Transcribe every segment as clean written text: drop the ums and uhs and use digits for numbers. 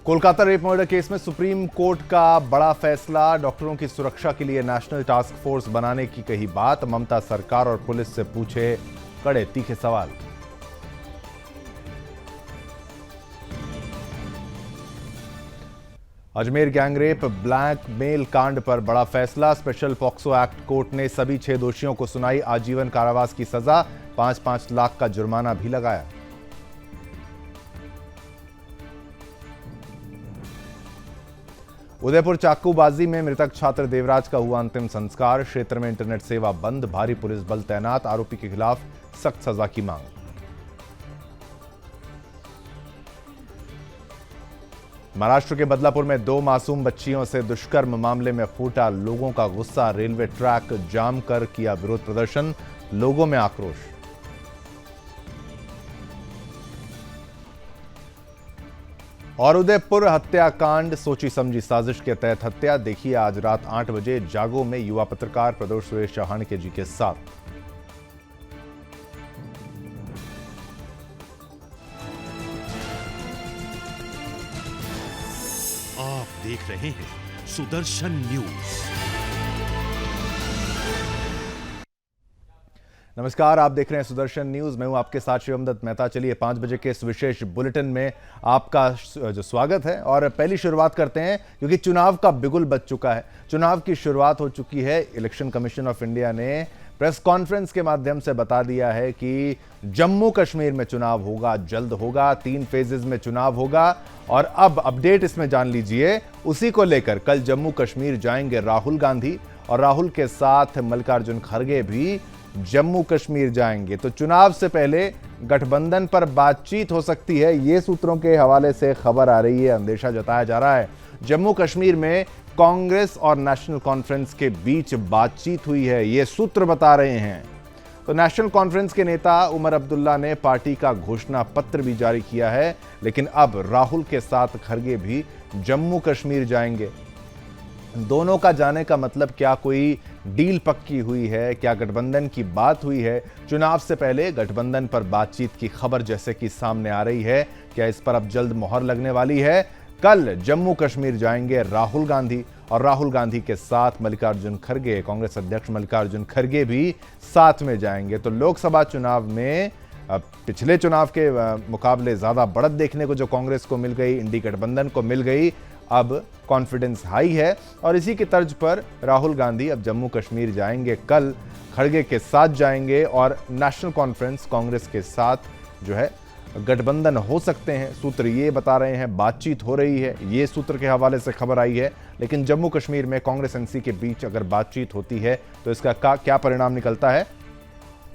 Kolkata rape murder case में supreme court का बड़ा फैसला। डॉक्टरों की सुरक्षा के लिए नेशनल टास्क फोर्स बनाने की कही बात। ममता सरकार और पुलिस से पूछे कड़े तीखे सवाल। अजमेर गैंगरेप ब्लैकमेल कांड पर बड़ा फैसला। स्पेशल पॉक्सो एक्ट कोर्ट ने सभी 6 दोषियों को सुनाई आजीवन कारावास की सजा। 5-5 लाख का जुर्माना भी लगाया। उदयपुर चाकूबाजी में मृतक छात्र देवराज का हुआ अंतिम संस्कार। क्षेत्र में इंटरनेट सेवा बंद, भारी पुलिस बल तैनात। आरोपी के खिलाफ सख्त सजा की मांग। महाराष्ट्र के बदलापुर में 2 मासूम बच्चियों से दुष्कर्म मामले में फूटा लोगों का गुस्सा। रेलवे ट्रैक जाम कर किया विरोध प्रदर्शन, लोगों में आक्रोश। और उदयपुर हत्याकांड सोची समझी साजिश के तहत हत्या। देखिए आज रात 8 बजे जागो में युवा पत्रकार प्रदोष सुरेश चौहान के जी के साथ। आप देख रहे हैं सुदर्शन न्यूज। नमस्कार, आप देख रहे हैं सुदर्शन न्यूज। मैं हूं आपके साथ शिवमदत्त मेहता। चलिए 5 बजे के इस विशेष बुलेटिन में आपका जो स्वागत है। और पहली शुरुआत करते हैं क्योंकि चुनाव का बिगुल बज चुका है। चुनाव की शुरुआत हो चुकी है। इलेक्शन कमीशन ऑफ इंडिया ने प्रेस कॉन्फ्रेंस के माध्यम से बता दिया है कि जम्मू कश्मीर में चुनाव होगा, जल्द होगा। 3 फेजेस में चुनाव होगा। और अब अपडेट इसमें जान लीजिए। उसी को लेकर कल जम्मू कश्मीर जाएंगे राहुल गांधी और राहुल के साथ मल्लिकार्जुन खड़गे भी जम्मू कश्मीर जाएंगे। तो चुनाव से पहले गठबंधन पर बातचीत हो सकती है, ये सूत्रों के हवाले से खबर आ रही है। अंदेशा जताया जा रहा है जम्मू कश्मीर में कांग्रेस और नेशनल कॉन्फ्रेंस के बीच बातचीत हुई है, ये सूत्र बता रहे हैं। तो नेशनल कॉन्फ्रेंस के नेता उमर अब्दुल्ला ने पार्टी का घोषणा पत्र भी जारी किया है। लेकिन अब राहुल के साथ खड़गे भी जम्मू कश्मीर जाएंगे। दोनों का जाने का मतलब क्या कोई डील पक्की हुई है, क्या गठबंधन की बात हुई है? चुनाव से पहले गठबंधन पर बातचीत की खबर जैसे कि सामने आ रही है, क्या इस पर अब जल्द मोहर लगने वाली है? कल जम्मू कश्मीर जाएंगे राहुल गांधी और राहुल गांधी के साथ मल्लिकार्जुन खड़गे, कांग्रेस अध्यक्ष मल्लिकार्जुन खड़गे भी साथ में जाएंगे। तो लोकसभा चुनाव में पिछले चुनाव के मुकाबले ज्यादा बढ़त देखने को जो कांग्रेस को मिल गई, इंडी गठबंधन को मिल गई। अब कॉन्फिडेंस हाई है और इसी की तर्ज पर राहुल गांधी अब जम्मू कश्मीर जाएंगे। कल खड़गे के साथ जाएंगे और नेशनल कॉन्फ्रेंस कांग्रेस के साथ जो है गठबंधन हो सकते हैं। सूत्र ये बता रहे हैं बातचीत हो रही है, ये सूत्र के हवाले से खबर आई है। लेकिन जम्मू कश्मीर में कांग्रेस एनसी के बीच अगर बातचीत होती है तो इसका क्या परिणाम निकलता है?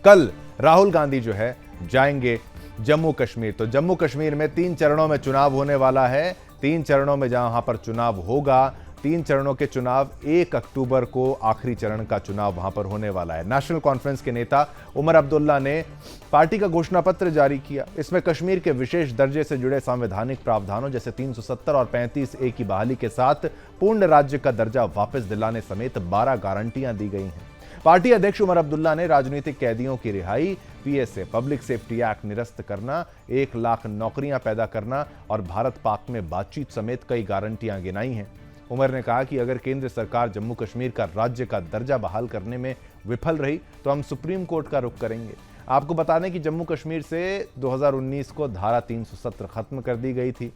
कल राहुल गांधी जो है जाएंगे जम्मू कश्मीर। तो जम्मू कश्मीर में 3 चरणों में चुनाव होने वाला है। 3 चरणों में जहां पर चुनाव होगा, 3 चरणों के चुनाव 1 अक्टूबर को आखिरी चरण का चुनाव वहां पर होने वाला है। नेशनल कॉन्फ्रेंस के नेता उमर अब्दुल्ला ने पार्टी का घोषणा पत्र जारी किया। इसमें कश्मीर के विशेष दर्जे से जुड़े संवैधानिक प्रावधानों जैसे 370 और 35A की बहाली के साथ पूर्ण राज्य का दर्जा वापस दिलाने समेत 12 गारंटियां दी गई हैं। पार्टी अध्यक्ष उमर अब्दुल्ला ने राजनीतिक कैदियों की रिहाई, PSA पब्लिक सेफ्टी एक्ट निरस्त करना, 1 लाख नौकरियां पैदा करना और भारत पाक में बातचीत समेत कई गारंटियां गिनाई हैं। उमर ने कहा कि अगर केंद्र सरकार जम्मू कश्मीर का राज्य का दर्जा बहाल करने में विफल रही तो हम सुप्रीम कोर्ट का रुख करेंगे। आपको बता दें कि जम्मू कश्मीर से 2019 को धारा 370 खत्म कर दी गई थी।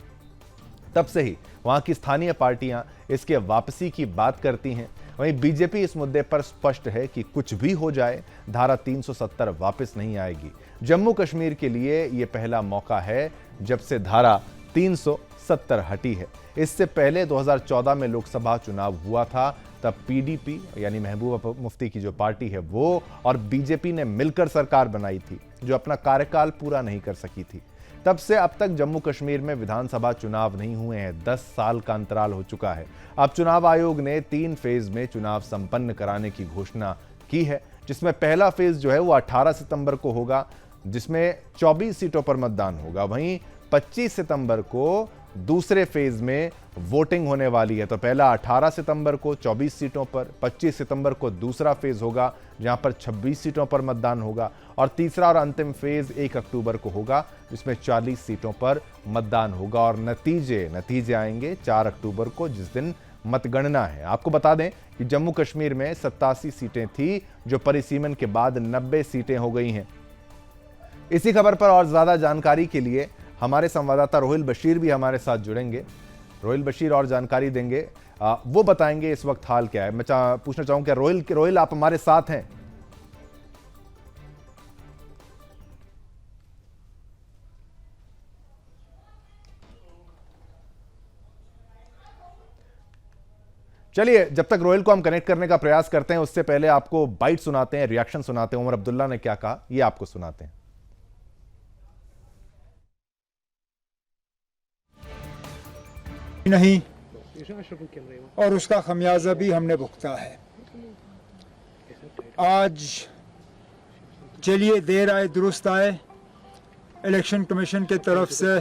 तब से ही वहां की स्थानीय पार्टियां इसके वापसी की बात करती हैं। वहीं बीजेपी इस मुद्दे पर स्पष्ट है कि कुछ भी हो जाए धारा 370 वापस नहीं आएगी। जम्मू कश्मीर के लिए यह पहला मौका है जब से धारा 370 हटी है। इससे पहले 2014 में लोकसभा चुनाव हुआ था। तब PDP यानी महबूबा मुफ्ती की जो पार्टी है वो और बीजेपी ने मिलकर सरकार बनाई थी, जो अपना कार्यकाल पूरा नहीं कर सकी थी। तब से अब तक जम्मू कश्मीर में विधानसभा चुनाव नहीं हुए हैं। 10 साल का अंतराल हो चुका है। अब चुनाव आयोग ने 3 फेज में चुनाव संपन्न कराने की घोषणा की है, जिसमें पहला फेज जो है वो 18 सितंबर को होगा, जिसमें 24 सीटों पर मतदान होगा। वहीं 25 सितंबर को दूसरे फेज में वोटिंग होने वाली है। तो पहला 18 सितंबर को 24 सीटों पर, 25 सितंबर को दूसरा फेज होगा जहां पर 26 सीटों पर मतदान होगा, और तीसरा और अंतिम फेज 1 अक्टूबर को होगा जिसमें 40 सीटों पर मतदान होगा। और नतीजे आएंगे 4 अक्टूबर को, जिस दिन मतगणना है। आपको बता दें कि जम्मू कश्मीर में 87 सीटें थी जो परिसीमन के बाद 90 सीटें हो गई हैं। इसी खबर पर और ज्यादा जानकारी के लिए हमारे संवाददाता रोहिल बशीर भी हमारे साथ जुड़ेंगे। रोहिल बशीर और जानकारी देंगे, वो बताएंगे इस वक्त हाल क्या है। मैं पूछना चाहूंगा रोहिल आप हमारे साथ हैं? चलिए, जब तक रोहिल को हम कनेक्ट करने का प्रयास करते हैं उससे पहले आपको बाइट सुनाते हैं, रिएक्शन सुनाते हैं। उमर अब्दुल्ला ने क्या कहा ये आपको सुनाते हैं। नहीं, और उसका खमियाजा भी हमने भुगता है। आज चलिए देर आए दुरुस्त आए, इलेक्शन कमीशन की तरफ से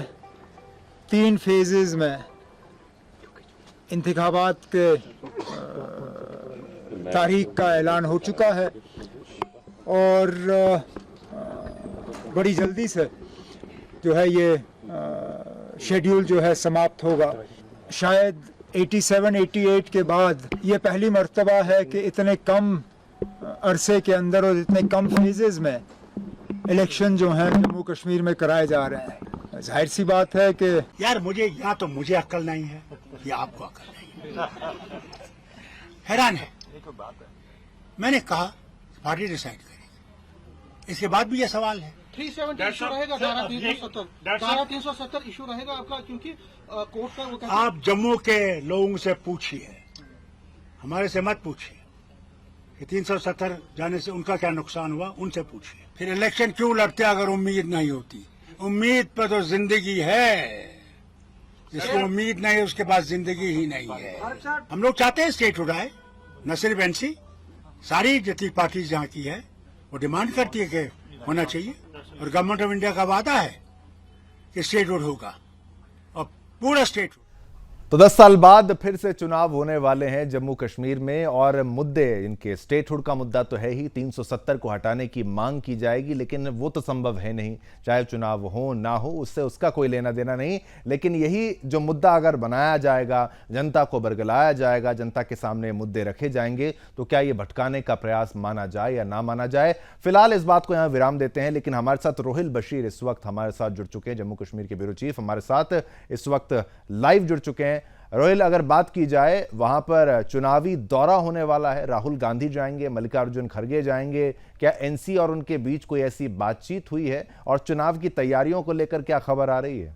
3 फेजेस में इंतखाबात के तारीख का ऐलान हो चुका है और बड़ी जल्दी से जो है ये शेड्यूल जो है समाप्त होगा। शायद 87-88 के बाद ये पहली मर्तबा है कि इतने कम अरसे के अंदर और इतने कम फेजेस में इलेक्शन जो हैं जम्मू कश्मीर में कराए जा रहे हैं। जाहिर सी बात है कि यार मुझे अक्ल नहीं है या आपको अक्ल नहीं है। हैरान है। मैंने कहा पार्टी डिसाइड करेगी, इसके बाद भी ये सवाल है। 370 इशू रहेगा, धारा 370 इशू रहेगा आपका, क्योंकि कोर्ट का वो आप जम्मू के लोगों से पूछिए, हमारे से मत पूछिए कि 370 जाने से उनका क्या नुकसान हुआ, उनसे पूछिए। फिर इलेक्शन क्यों लड़ते अगर उम्मीद नहीं होती? उम्मीद पर तो जिंदगी है, जिसको उम्मीद नहीं है उसके पास जिंदगी ही नहीं है। हम लोग चाहते हैं स्टेट उड़ाए, न सिर्फ एनसी, सारी जितनी पार्टी जहाँ की है वो डिमांड करती है कि होना चाहिए, और गवर्नमेंट ऑफ इंडिया का वादा है कि स्टेटहुड होगा और पूरा स्टेटहुड। तो 10 साल बाद फिर से चुनाव होने वाले हैं जम्मू कश्मीर में, और मुद्दे इनके स्टेटहुड का मुद्दा तो है ही, 370 को हटाने की मांग की जाएगी, लेकिन वो तो संभव है नहीं, चाहे चुनाव हो ना हो, उससे उसका कोई लेना देना नहीं। लेकिन यही जो मुद्दा अगर बनाया जाएगा, जनता को बरगलाया जाएगा, जनता के सामने मुद्दे रखे जाएंगे, तो क्या ये भटकाने का प्रयास माना जाए या ना माना जाए? फिलहाल इस बात को यहां विराम देते हैं, लेकिन हमारे साथ रोहिल बशीर इस वक्त हमारे साथ जुड़ चुके हैं, जम्मू कश्मीर के ब्यूरो चीफ हमारे साथ इस वक्त लाइव जुड़ चुके हैं। रोहिल, अगर बात की जाए, वहां पर चुनावी दौरा होने वाला है, राहुल गांधी जाएंगे, मल्लिकार्जुन खड़गे जाएंगे, क्या एनसी और उनके बीच कोई ऐसी बातचीत हुई है? और चुनाव की तैयारियों को लेकर क्या खबर आ रही है?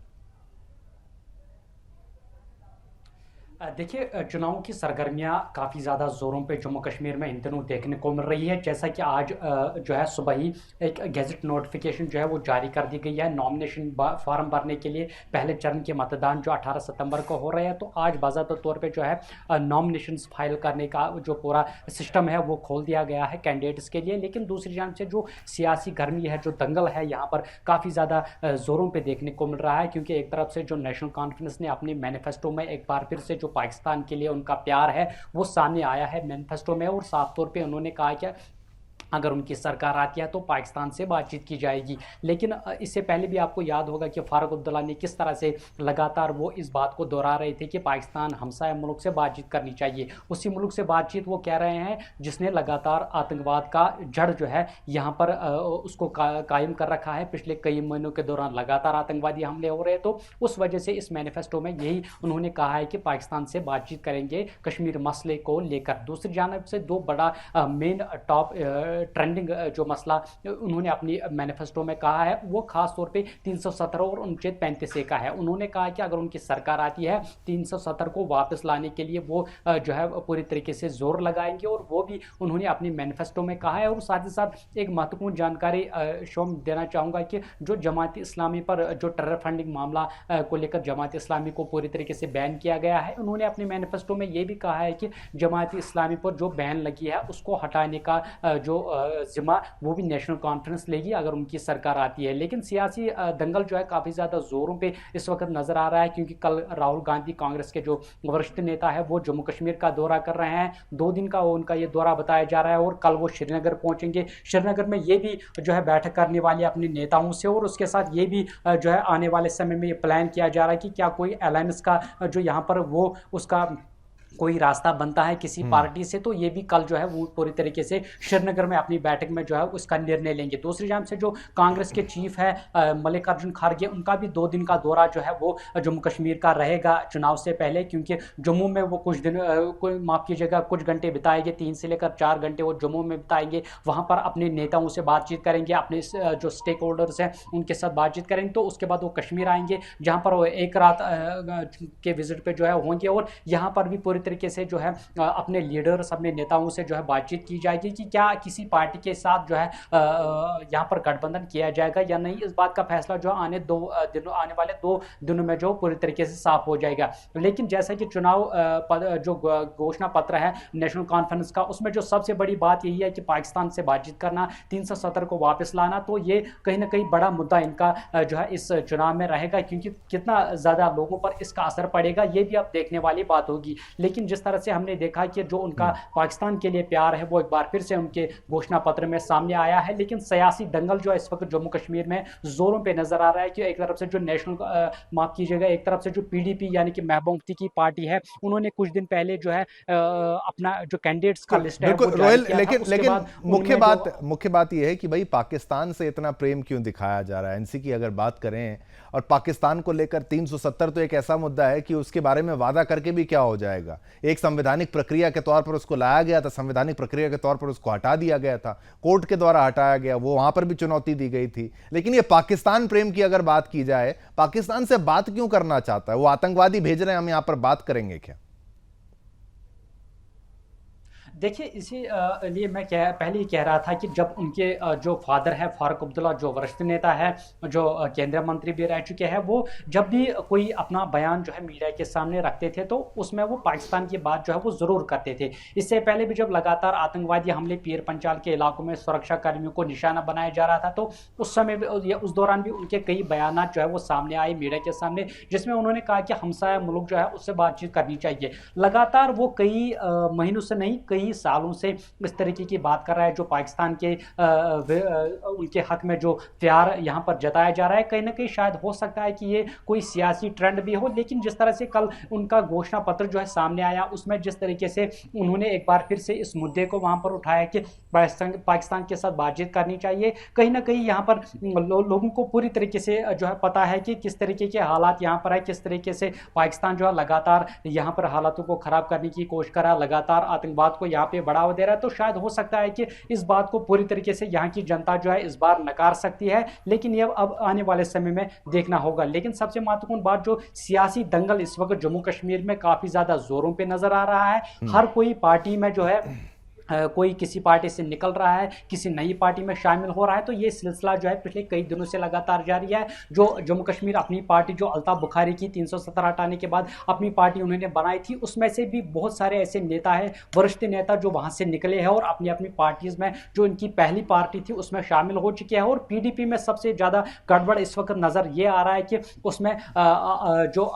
देखिए, चुनावों की सरगर्मियां काफ़ी ज़्यादा ज़ोरों पे जम्मू कश्मीर में इन दिनों देखने को मिल रही है। जैसा कि आज जो है सुबह ही एक गेजेट नोटिफिकेशन जो है वो जारी कर दी गई है नॉमिनेशन फॉर्म भरने के लिए। पहले चरण के मतदान जो 18 सितंबर को हो रहे हैं, तो आज बाज़ाब्ता तौर पे जो है नॉमिनेशन फाइल करने का जो पूरा सिस्टम है वो खोल दिया गया है कैंडिडेट्स के लिए। लेकिन दूसरी जानब से जो सियासी गर्मी है, जो दंगल है, यहाँ पर काफ़ी ज़्यादा ज़ोरों पर देखने को मिल रहा है, क्योंकि एक तरफ से जो नेशनल कॉन्फ्रेंस ने अपनी मैनिफेस्टो में एक बार फिर से जो पाकिस्तान के लिए उनका प्यार है वो सामने आया है मैनिफेस्टो में, और साफ तौर पे उन्होंने कहा कि अगर उनकी सरकार आती है तो पाकिस्तान से बातचीत की जाएगी। लेकिन इससे पहले भी आपको याद होगा कि फारूक अब्दुल्ला ने किस तरह से लगातार वो इस बात को दोहरा रहे थे कि पाकिस्तान हमसाया मुल्क से बातचीत करनी चाहिए। उसी मुल्क से बातचीत वो कह रहे हैं जिसने लगातार आतंकवाद का जड़ जो है यहाँ पर उसको कायम कर रखा है। पिछले कई महीनों के दौरान लगातार आतंकवादी हमले हो रहे, तो उस वजह से इस मैनिफेस्टो में यही उन्होंने कहा है कि पाकिस्तान से बातचीत करेंगे कश्मीर मसले को लेकर। दूसरी जानब से दो बड़ा मेन टॉप ट्रेंडिंग जो मसला उन्होंने अपनी मैनिफेस्टो में कहा है वो खास तौर पे 317 और अनुच्छेद 35A का है। उन्होंने कहा कि अगर उनकी सरकार आती है 370 को वापस लाने के लिए वो जो है पूरी तरीके से जोर लगाएंगे, और वो भी उन्होंने अपनी मैनिफेस्टो में कहा है। और साथ ही साथ एक महत्वपूर्ण जानकारी शोम देना चाहूँगा कि जो जमात इस्लामी पर जो टेरर फंडिंग मामला को लेकर जमात इस्लामी को पूरी तरीके से बैन किया गया है, उन्होंने अपनी मैनिफेस्टो में ये भी कहा है कि जमात इस्लामी पर जो बैन लगी है उसको हटाने का जो जिम्मा वो भी नेशनल कॉन्फ्रेंस लेगी अगर उनकी सरकार आती है। लेकिन सियासी दंगल जो है काफ़ी ज़्यादा जोरों पे इस वक्त नज़र आ रहा है, क्योंकि कल राहुल गांधी कांग्रेस के जो वरिष्ठ नेता है वो जम्मू कश्मीर का दौरा कर रहे हैं। 2 दिन का उनका ये दौरा बताया जा रहा है और कल वो श्रीनगर पहुंचेंगे। श्रीनगर में ये भी जो है बैठक करने वाले अपने नेताओं से, और उसके साथ ये भी जो है आने वाले समय में ये प्लान किया जा रहा है कि क्या कोई अलायंस का जो यहाँ पर वो उसका कोई रास्ता बनता है किसी पार्टी से, तो ये भी कल जो है वो पूरी तरीके से श्रीनगर में अपनी बैठक में जो है उसका निर्णय लेंगे। दूसरी जानब से जो कांग्रेस के चीफ है मल्लिकार्जुन खड़गे, उनका भी 2 दिन का दौरा जो है वो जम्मू कश्मीर का रहेगा चुनाव से पहले, क्योंकि जम्मू में वो कुछ दिन माफ़ कीजिएगा कुछ घंटे बिताएंगे, 3 से लेकर 4 घंटे वो जम्मू में बिताएंगे। वहाँ पर अपने नेताओं से बातचीत करेंगे, अपने जो स्टेक होल्डर्स हैं उनके साथ बातचीत करेंगे। तो उसके बाद वो कश्मीर आएंगे, जहाँ पर वो 1 रात के विजिट पे जो है होंगे, और यहाँ पर भी पूरी तरीके से जो है अपने लीडर्स अपने नेताओं से जो है बातचीत की जाएगी कि क्या किसी पार्टी के साथ जो है यहाँ पर गठबंधन किया जाएगा या नहीं। इस बात का फैसला जो आने वाले 2 दिनों में जो पूरी तरीके से साफ हो जाएगा। लेकिन जैसा कि चुनाव जो घोषणा पत्र है नेशनल कॉन्फ्रेंस का, उसमें जो सबसे बड़ी बात यही है कि पाकिस्तान से बातचीत करना, 370 को वापस लाना, तो ये कहीं ना कहीं बड़ा मुद्दा इनका जो है इस चुनाव में रहेगा, क्योंकि कितना ज़्यादा लोगों पर इसका असर पड़ेगा ये भी अब देखने वाली बात होगी। लेकिन जिस तरह से हमने देखा कि जो उनका पाकिस्तान के लिए प्यार है वो एक बार फिर से उनके घोषणा पत्र में सामने आया है। लेकिन सियासी दंगल जो है इस वक्त जम्मू कश्मीर में जोरों पे नजर आ रहा है कि एक तरफ से जो नेशनल माफ कीजिएगा एक तरफ से जो पीडीपी यानी कि महबूब मुफ्ती की पार्टी है, उन्होंने कुछ दिन पहले जो है अपना जो कैंडिडेट्स का लिस्ट है वो रोहिल, जारी किया था। लेकिन मुख्य बात यह है कि भाई पाकिस्तान से इतना प्रेम क्यों दिखाया जा रहा है। एनसी की अगर बात करें और पाकिस्तान को लेकर 370 तो एक ऐसा मुद्दा है कि उसके बारे में वादा करके भी क्या हो जाएगा। एक संवैधानिक प्रक्रिया के तौर पर उसको लाया गया था, संवैधानिक प्रक्रिया के तौर पर उसको हटा दिया गया था, कोर्ट के द्वारा हटाया गया, वो वहां पर भी चुनौती दी गई थी। लेकिन ये पाकिस्तान प्रेम की अगर बात की जाए, पाकिस्तान से बात क्यों करना चाहता है? वो आतंकवादी भेज रहे हैं, हम यहां पर बात करेंगे क्या? देखिए इसी लिए मैं पहले ही कह रहा था कि जब उनके जो फादर है फारूक अब्दुल्ला, जो वरिष्ठ नेता है, जो केंद्रीय मंत्री भी रह चुके हैं, वो जब भी कोई अपना बयान जो है मीडिया के सामने रखते थे तो उसमें वो पाकिस्तान की बात जो है वो ज़रूर करते थे। इससे पहले भी जब लगातार आतंकवादी हमले पीर पंचाल के इलाकों में सुरक्षा कर्मियों को निशाना बनाया जा रहा था, तो उस समय उस दौरान भी उनके कई बयान जो है वो सामने आए मीडिया के सामने, जिसमें उन्होंने कहा कि हमसाया मुल्क जो है उससे बातचीत करनी चाहिए। लगातार वो कई महीनों से नहीं कई सालों से इस तरीके की बात कर रहा है। जो पाकिस्तान के उनके हक में जो प्यार यहाँ पर जताया जा रहा है, कहीं ना कहीं शायद हो सकता है कि ये कोई सियासी ट्रेंड भी हो। लेकिन जिस तरह से कल उनका घोषणा पत्र जो है सामने आया, उसमें जिस तरीके से उन्होंने एक बार फिर से इस मुद्दे को वहाँ पर उठाया कि पाकिस्तान के साथ बातचीत करनी चाहिए, कहीं ना कहीं यहाँ पर लोगों को पूरी तरीके से जो है पता है कि किस तरीके के हालात यहाँ पर है, किस तरीके से पाकिस्तान जो है लगातार यहाँ पर हालातों को खराब करने की कोशिश कर रहा है, लगातार आतंकवाद को यहाँ पे बढ़ावा दे रहा है। तो शायद हो सकता है कि इस बात को पूरी तरीके से यहाँ की जनता जो है इस बार नकार सकती है, लेकिन ये अब आने वाले समय में देखना होगा। लेकिन सबसे महत्वपूर्ण बात, जो सियासी दंगल इस वक्त जम्मू कश्मीर में काफी ज्यादा जोरों पे नजर आ रहा है। हर कोई पार्टी में जो है कोई किसी पार्टी से निकल रहा है, किसी नई पार्टी में शामिल हो रहा है, तो ये सिलसिला जो है पिछले कई दिनों से लगातार जारी है। जो जम्मू कश्मीर अपनी पार्टी जो अल्ताफ बुखारी की 370 हटाने के बाद अपनी पार्टी उन्होंने बनाई थी, उसमें से भी बहुत सारे ऐसे नेता हैं, वरिष्ठ नेता जो वहां से निकले हैं और अपनी अपनी पार्टीज में जो इनकी पहली पार्टी थी उसमें शामिल हो चुके हैं। और पीडीपी में सबसे ज्यादा गड़बड़ इस वक्त नजर ये आ रहा है कि उसमें जो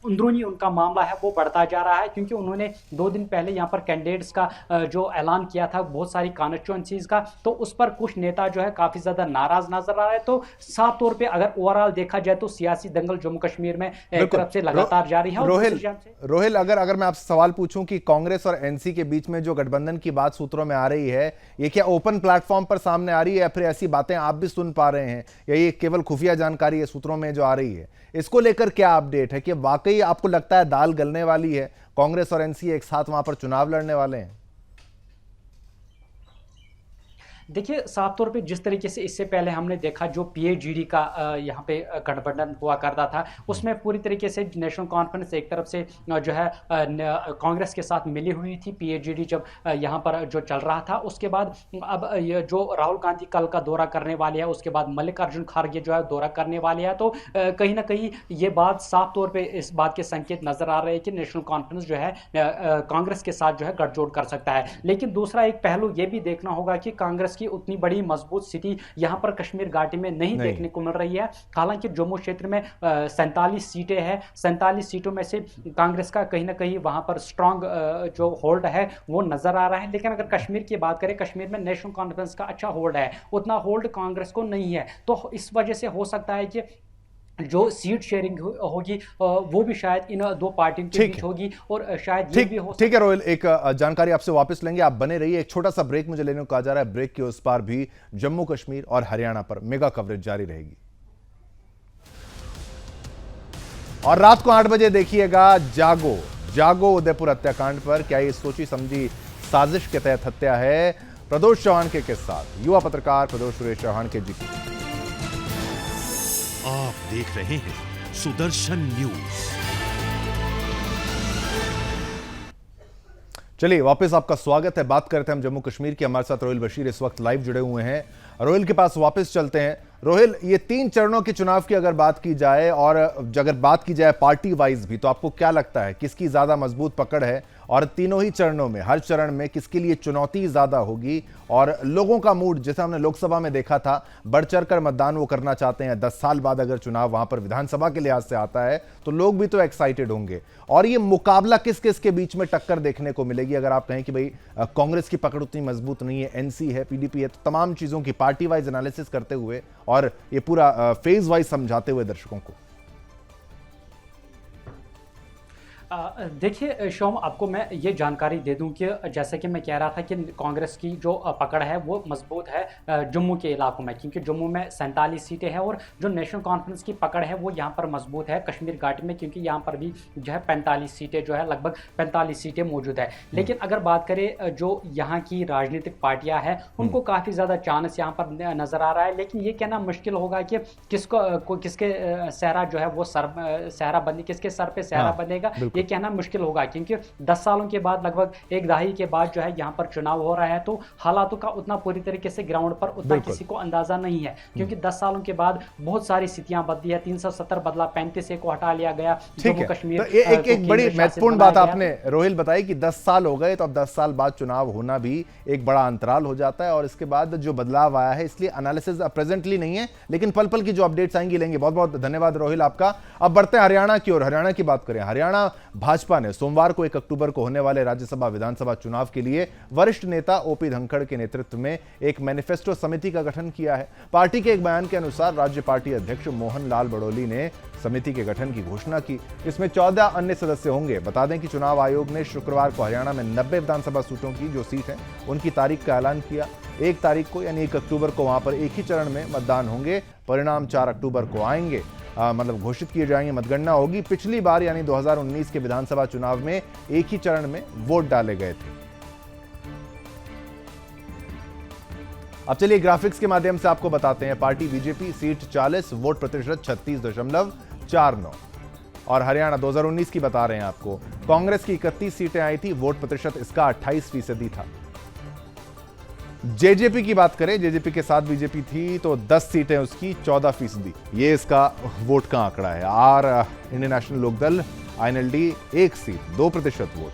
अंदरूनी उनका मामला है वो बढ़ता जा रहा है, क्योंकि उन्होंने 2 दिन पहले यहाँ पर कैंडिडेट्स का जो ऐलान किया था बहुत सारी कॉन्स्टिट्यूएंसीज का, तो उस पर कुछ नेता जो है काफी ज्यादा नाराज नजर आ रहे हैं। तो साफ तौर पे अगर ओवरऑल देखा जाए तो सियासी दंगल जम्मू कश्मीर में एक तरफ से लगातार जारी है। रोहिल, अगर मैं आपसे सवाल पूछूं कि कांग्रेस और एनसी के बीच में जो गठबंधन की बात सूत्रों में आ रही है, ये क्या ओपन प्लेटफॉर्म पर सामने आ रही है या फिर ऐसी बातें आप भी सुन पा रहे हैं, या ये केवल खुफिया जानकारी है सूत्रों में जो आ रही है? इसको लेकर क्या अपडेट है कि वाकई आपको लगता है दाल गलने वाली है, कांग्रेस और एनसी एक साथ वहां पर चुनाव लड़ने वाले हैं? देखिए, साफ तौर पे जिस तरीके से इससे पहले हमने देखा जो पीएजीडी का यहाँ पे गठबंधन हुआ करता था, उसमें पूरी तरीके से नेशनल कॉन्फ्रेंस एक तरफ से जो है कांग्रेस के साथ मिली हुई थी। पीएजीडी जब यहाँ पर जो चल रहा था, उसके बाद अब ये जो राहुल गांधी कल का दौरा करने वाले हैं, उसके बाद मल्लिकार्जुन खड़गे जो है दौरा करने वाले हैं, तो कहीं ना कहीं ये बात साफ तौर पे इस बात के संकेत नजर आ रहे हैं कि नेशनल कॉन्फ्रेंस जो है कांग्रेस के साथ जो है गठजोड़ कर सकता है। लेकिन दूसरा एक पहलू ये भी देखना होगा कि कांग्रेस की उतनी बड़ी मजबूत स्थिति यहाँ पर कश्मीर घाटी में नहीं देखने को मिल रही है। हालांकि जम्मू क्षेत्र में 47 सीटें हैं, 47 सीटों में से कांग्रेस का कहीं ना कहीं वहां पर स्ट्रांग जो होल्ड है वो नजर आ रहा है। लेकिन अगर कश्मीर की बात करें, कश्मीर में नेशनल कॉन्फ्रेंस का अच्छा होल्ड है, उतना होल्ड कांग्रेस को नहीं है। तो इस वजह से हो सकता है कि जो सीट शेयरिंग होगी वो भी शायद इन दो पार्टियों के बीच होगी, और शायद ये भी हो। ठीक है रोहिल, एक जानकारी आपसे वापस लेंगे, आप बने रहिए। एक छोटा सा ब्रेक मुझे लेने को कहा जा रहा है। ब्रेक के उस पार भी जम्मू कश्मीर और हरियाणा पर मेगा कवरेज जारी रहेगी। और रात को 8 बजे देखिएगा जागो जागो उदयपुर हत्याकांड पर। क्या ये सोची समझी साजिश के तहत हत्या है? प्रदोष चौहान के साथ युवा पत्रकार प्रदोष सुरेश चौहान के जी। आप देख रहे हैं सुदर्शन न्यूज। चलिए वापस आपका स्वागत है। बात करते हैं हम जम्मू कश्मीर की। हमारे साथ रोहिल बशीर इस वक्त लाइव जुड़े हुए हैं। रोहिल के पास वापस चलते हैं। रोहिल, ये 3 चरणों के चुनाव की अगर बात की जाए, और अगर बात की जाए पार्टी वाइज भी, तो आपको क्या लगता है किसकी ज्यादा मजबूत पकड़ है? और तीनों ही चरणों में, हर चरण में किसके लिए चुनौती ज्यादा होगी? और लोगों का मूड, जैसे हमने लोकसभा में देखा था, बढ़ चढ़कर मतदान वो करना चाहते हैं। 10 साल बाद अगर चुनाव वहां पर विधानसभा के लिहाज से आता है तो लोग भी तो एक्साइटेड होंगे। और ये मुकाबला किस किस के बीच में टक्कर देखने को मिलेगी? अगर आप कहें कि भाई कांग्रेस की पकड़ उतनी मजबूत नहीं है, एनसी है, पीडीपी है, तो तमाम चीजों की पार्टी वाइज एनालिसिस करते हुए और ये पूरा फेज वाइज समझाते हुए दर्शकों को। देखिए शोम, आपको मैं ये जानकारी दे दूं कि जैसे कि मैं कह रहा था कि कांग्रेस की जो पकड़ है वो मजबूत है जम्मू के इलाकों में, क्योंकि जम्मू में 47 सीटें हैं, और जो नेशनल कॉन्फ्रेंस की पकड़ है वो यहाँ पर मजबूत है कश्मीर घाटी में, क्योंकि यहाँ पर भी जो है 45 सीटें जो है लगभग 45 सीटें मौजूद है। लेकिन अगर बात करें जो यहाँ की राजनीतिक पार्टियाँ हैं, उनको काफ़ी ज़्यादा चांस यहाँ पर नज़र आ रहा है। लेकिन ये कहना मुश्किल होगा कि किसके सहरा जो है वो सहरा बने, किसके सर पे सहरा बनेगा, ये कहना मुश्किल होगा। क्योंकि 10 सालों के बाद, लगभग एक दहाई के बाद जो है यहाँ पर चुनाव हो रहा है, तो हालातों का उतना पूरी तरीके से ग्राउंड पर उतना किसी को अंदाजा नहीं है। क्योंकि 10 सालों के बाद बहुत सारी स्थितियां बदली है। 370 बदला, 35 को हटा लिया गया जम्मू कश्मीर। तो एक बड़ी महत्वपूर्ण बात आपने रोहिल बताई कि 10 साल हो गए, तो अब 10 साल बाद चुनाव होना भी एक बड़ा अंतराल हो जाता है, और इसके बाद जो बदलाव आया है, इसलिए एनालिसिस प्रेजेंटली नहीं है, लेकिन पल पल की जो अपडेट्स आएंगी लेंगे। बहुत बहुत धन्यवाद रोहिल आपका। अब बढ़ते हैं हरियाणा की ओर। हरियाणा की बात करें। हरियाणा भाजपा ने सोमवार को 1 अक्टूबर को होने वाले राज्यसभा विधानसभा चुनाव के लिए वरिष्ठ नेता ओपी धनखड़ के नेतृत्व में एक मैनिफेस्टो समिति का गठन किया है। पार्टी के एक बयान के अनुसार राज्य पार्टी अध्यक्ष मोहन लाल बड़ोली ने समिति के गठन की घोषणा की। इसमें 14 अन्य सदस्य होंगे। बता दें कि चुनाव आयोग ने शुक्रवार को हरियाणा में 90 विधानसभा सीटों की जो सीट है उनकी तारीख का ऐलान किया। 1 तारीख को यानी 1 अक्टूबर को वहां पर एक ही चरण में मतदान होंगे। परिणाम 4 अक्टूबर को आएंगे, मतलब घोषित किए जाएंगे, मतगणना होगी। पिछली बार यानी 2019 के विधानसभा चुनाव में एक ही चरण में वोट डाले गए थे। अब चलिए ग्राफिक्स के माध्यम से आपको बताते हैं। पार्टी बीजेपी सीट 40, वोट प्रतिशत 36.49। और हरियाणा 2019 की बता रहे हैं आपको। कांग्रेस की 31 सीटें आई थी, वोट प्रतिशत इसका 28% था। जेजेपी की बात करें, जेजेपी के साथ बीजेपी थी, तो 10 सीटें उसकी, 14%। ये इसका वोट का आंकड़ा है। और Indian National Lokdal INLD 1 seat, 2% vote.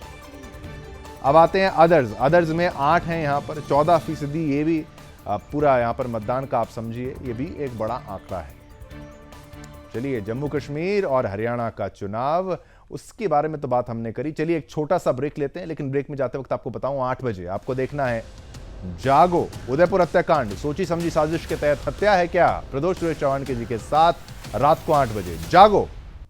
अब आते हैं अदर्स में 8 हैं यहाँ पर, 14%। ये भी पूरा यहाँ पर मतदान का आप समझिए, ये भी एक बड़ा आंकड़ा है। चलिए जम्मू कश्मीर और हरियाणा का चुनाव, उसके बारे में तो बात हमने करी। चलिए एक छोटा सा ब्रेक लेते हैं, लेकिन ब्रेक में जाते वक्त आपको बताऊं 8 बजे आपको देखना है जागो उदयपुर हत्याकांड, सोची समझी साजिश के तहत हत्या है क्या? प्रदोष सुरेश चौहान के जी के साथ रात को 8 बजे जागो।